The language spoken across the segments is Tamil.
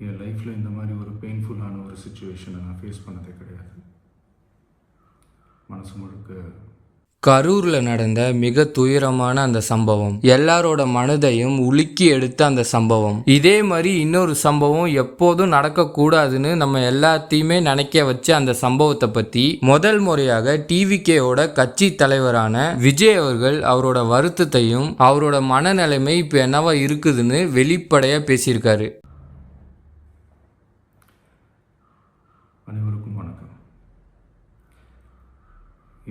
என் லைஃப்பில் இந்த மாதிரி ஒரு பெயின்ஃபுல்லான ஒரு சுச்சுவேஷனை நான் ஃபேஸ் பண்ணதே கிடையாது. மனசு முழுக்க கரூர்ல நடந்த மிக துயரமான அந்த சம்பவம் எல்லாரோட மனதையும் உலுக்கி எடுத்த அந்த சம்பவம். இதே மாதிரி இன்னொரு சம்பவம் எப்போதும் நடக்க கூடாதுன்னு நம்ம எல்லாத்தையுமே நினைக்க வச்ச அந்த சம்பவத்தை பத்தி முதல் முறையாக டிவிகேவோட கட்சி தலைவரான விஜய் அவர்கள் அவரோட வருத்தத்தையும் அவரோட மனநிலைமை இப்ப என்னவா இருக்குதுன்னு வெளிப்படையா பேசியிருக்காரு. அனைவருக்கும் வணக்கம்.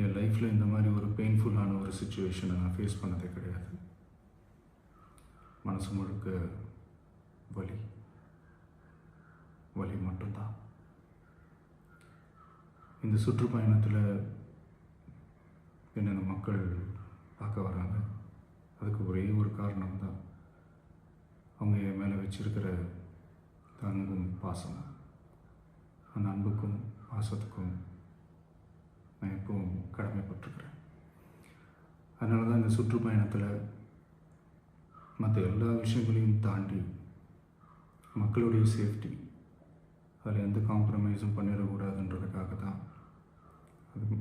என் லைஃப்பில் இந்த மாதிரி ஒரு பெயின்ஃபுல்லான ஒரு சுச்சுவேஷனை நான் ஃபேஸ் பண்ணதே கிடையாது. மனசு முழுக்க வலி வலி மட்டும்தான். இந்த சுற்றுப்பயணத்தில் என்னென்ன மக்கள் பார்க்க வராங்க, அதுக்கு ஒரே ஒரு காரணம் தான் அவங்க என் மேலே வச்சிருக்கிற அன்பும் பாசமும். அந்த அன்புக்கும் பாசத்துக்கும் நான் எப்பவும் கடமைப்பட்டிருக்கிறேன். அதனால தான் இந்த சுற்றுப்பயணத்தில் மற்ற எல்லா விஷயங்களையும் தாண்டி மக்களுடைய சேஃப்டி, அதில் எந்த காம்ப்ரமைஸும் பண்ணிடக்கூடாதுன்றதுக்காக தான்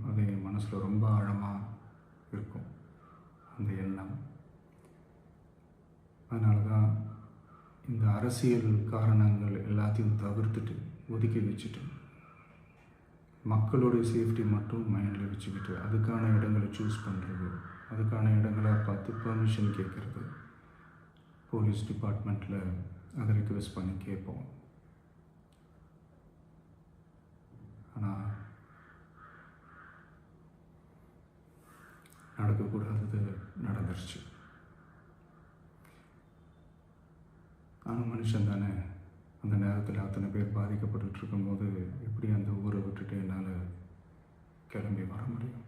அது என் மனசில் ரொம்ப ஆழமாக இருக்கும் அந்த எண்ணம். அதனால தான் இந்த அரசியல் காரணங்கள் எல்லாத்தையும் தவிர்த்துட்டு ஒதுக்கி வச்சுட்டு மக்களுடைய சேஃப்டி மட்டும் மைண்டில் வச்சுக்கிட்டு அதுக்கான இடங்களை சூஸ் பண்ணுறது, அதுக்கான இடங்களை பார்த்து பெர்மிஷன் கேட்குறது, போலீஸ் டிபார்ட்மெண்ட்டில் அதை ரிக்வெஸ்ட் பண்ணி கேட்போம். ஆனால் நடக்கக்கூடாதது நடந்துருச்சு. ஆனால் மனுஷன் தானே, அந்த நேரத்தில் அத்தனை பேர் பாதிக்கப்பட்டு இருக்கும்போது எப்படி அந்த ஊரை விட்டுட்டு என்னால் கிளம்பி வர முடியும்?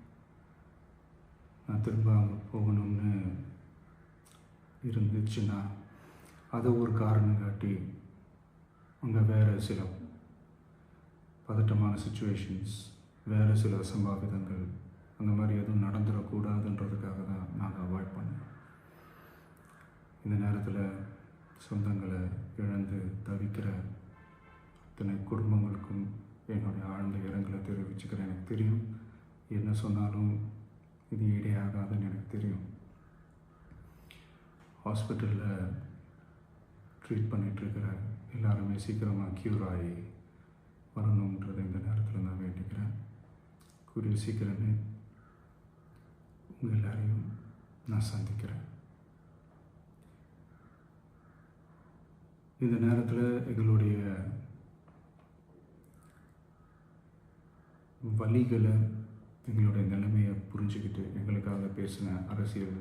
நான் திரும்ப அங்கே போகணும்னு இருந்துச்சுன்னா அதை ஒரு காரணம் காட்டி அங்கே வேறு சில பதட்டமான சுச்சுவேஷன்ஸ், வேறு சில அசம்பாவிதங்கள் அந்த மாதிரி எதுவும் நடந்துடக்கூடாதுன்றதுக்காக தான் நான் அவாய்ட் பண்ணேன். இந்த நேரத்தில் சொந்தங்களை இழந்து தவிக்கிற அத்தனை குடும்பங்களுக்கும் என்னுடைய ஆழ்ந்த இரங்கலை தெரிவிச்சுக்கிறேன். எனக்கு தெரியும், என்ன சொன்னாலும் இது ஈடேயாகாதுன்னு எனக்கு தெரியும். ஹாஸ்பிட்டலில் ட்ரீட் பண்ணிகிட்ருக்கிற எல்லாருமே சீக்கிரமாக க்யூர் ஆகி வரணுன்றதை இந்த நேரத்தில் நான் வேண்டிக்கிறேன். கூடிய சீக்கிரமே உங்கள் எல்லாரையும் நான் சந்திக்கிறேன். இந்த நேரத்தில் எங்களுடைய வலிகளை, எங்களுடைய நிலைமையை புரிஞ்சுக்கிட்டு எங்களுக்காக பேசின அரசியல்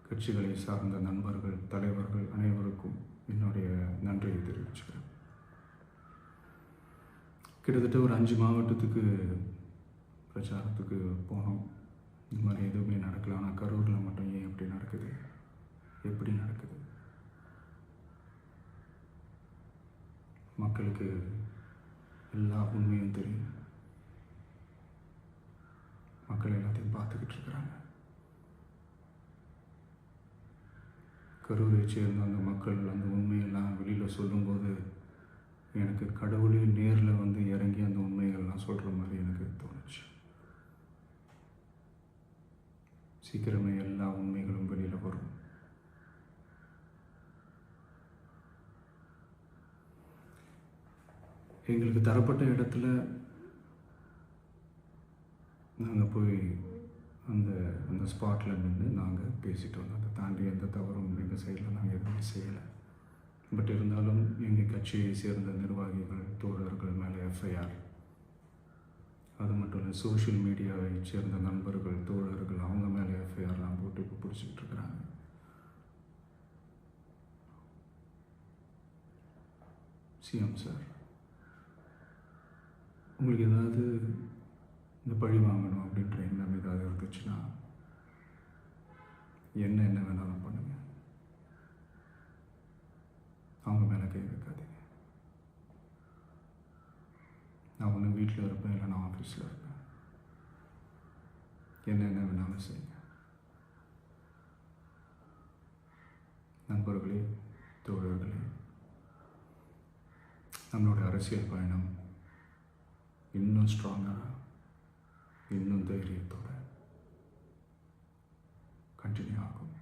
கட்சிகளை சார்ந்த நண்பர்கள், தலைவர்கள் அனைவருக்கும் என்னுடைய நன்றியை தெரிவிச்சுக்கிறேன். கிட்டத்தட்ட ஒரு 5 மாவட்டத்துக்கு பிரச்சாரத்துக்கு போனோம். இந்த மாதிரி எதுவுமே நடக்கல. ஆனால் கரூரில் மட்டும் ஏன் எப்படி நடக்குது, எப்படி நடக்குது? மக்களுக்கு எல்லா உண்மையும் தெரியும். மக்கள் எல்லாத்தையும் பார்த்துக்கிட்டு இருக்கிறாங்க. கரூரை சேர்ந்த அந்த மக்கள் அந்த உண்மையெல்லாம் வெளியில் சொல்லும்போது எனக்கு கடவுளே நேரில் வந்து இறங்கி அந்த உண்மைகள்லாம் சொல்கிற மாதிரி எனக்கு தோணுச்சு. சீக்கிரமே எல்லா உண்மைகளும் வெளியில் வரும். எங்களுக்கு தரப்பட்ட இடத்துல நாங்கள் போய் அந்த அந்த ஸ்பாட்டில் நின்று நாங்கள் பேசிட்டு வந்தோம். அதை தாண்டி எந்த தவறும் எங்கள் சைடில் நாங்கள் எதுவுமே செய்யலை. பட் இருந்தாலும் எங்கள் கட்சியை சேர்ந்த நிர்வாகிகள், தோழர்கள் மேலே எஃப்ஐஆர், அது மட்டும் இல்லை சோஷியல் மீடியாவை சேர்ந்த நண்பர்கள், தோழர்கள் அவங்க மேலே எஃப்ஐஆர்லாம் போட்டு இப்போ பிடிச்சிக்கிட்டு இருக்கிறாங்க. சிஎம் சார், உங்களுக்கு ஏதாவது இந்த பழி வாங்கணும் அப்படின்ற எண்ணம் ஏதாவது இருந்துச்சுன்னா என்ன வேணாலும் பண்ணுங்க. அவங்க மேலே கை வைக்காதீங்க. நான் ஒன்று வீட்டில் இருப்பேன், இல்லை நான் ஆஃபீஸில் இருப்பேன். என்ன வேணாலும் செய்யுங்க. நண்பர்களே, தோழர்களே, நம்மளுடைய அரசியல் பயணம் இன்னும் ஸ்ட்ராங்காக, இன்னும் தைரியத்தோட கண்டினியூ ஆகும்.